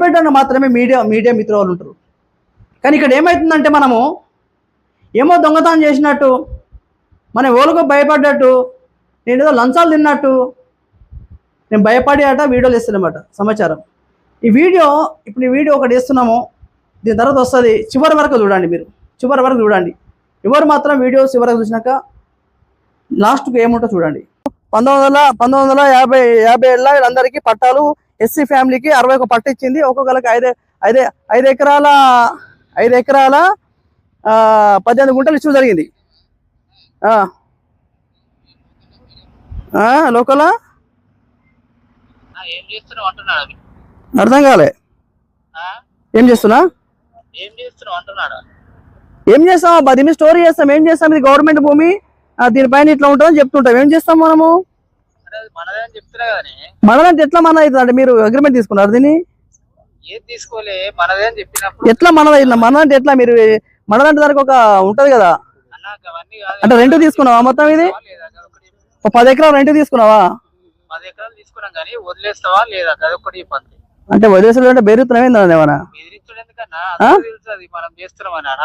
చూపెట్టడానికి మాత్రమే మీడియా మిత్రులు ఉంటారు. కానీ ఇక్కడ ఏమవుతుందంటే మనము ఏమో దొంగతనం చేసినట్టు, మన ఓళ్ళకు భయపడ్డట్టు, నేను ఏదో లంచాలు తిన్నట్టు నేను భయపడి వీడియోలు ఇస్తున్నమాట సమాచారం. ఈ వీడియో ఒకటి ఇస్తున్నాము, దీని తర్వాత వస్తుంది. చివరి వరకు చూడండి, మీరు చివరి వరకు చూడండి. ఎవరు మాత్రం వీడియో చివరకు చూసినాక లాస్ట్కి ఏముంటో చూడండి. 1950 వీళ్ళందరికీ పట్టాలు, ఎస్సీ ఫ్యామిలీకి 61 పట్ట ఇచ్చింది. ఒక్కొక్కరికి 5 ఎకరాల 18 గుంటలు ఇచ్చడం జరిగింది. లోకల్ అర్థం కాలే. ఏం చేస్తున్నావు దీని మీద స్టోరీ చేస్తాం. ఏం చేస్తాం, ఇది గవర్నమెంట్ భూమి, దీనిపైన ఇట్లా ఉంటుందని చెప్తుంటాం. ఏం చేస్తాం మనము? మనదంటే ఎట్లా మన అవుతుంది? మీరు అగ్రిమెంట్ తీసుకున్నారు దీన్ని? ఎట్లా మనదంటే ఎట్లా? మీరు మనదంటే దానికి ఒక ఉంటది కదా, అంటే రెంట్ తీసుకున్నావా మొత్తం? ఇది 10 ఎకరాలు రెంట్ తీసుకున్నావా? అంటే వదిలేస్తాడు అంటే బెదిరిస్తున్నావు ఏమన్నా?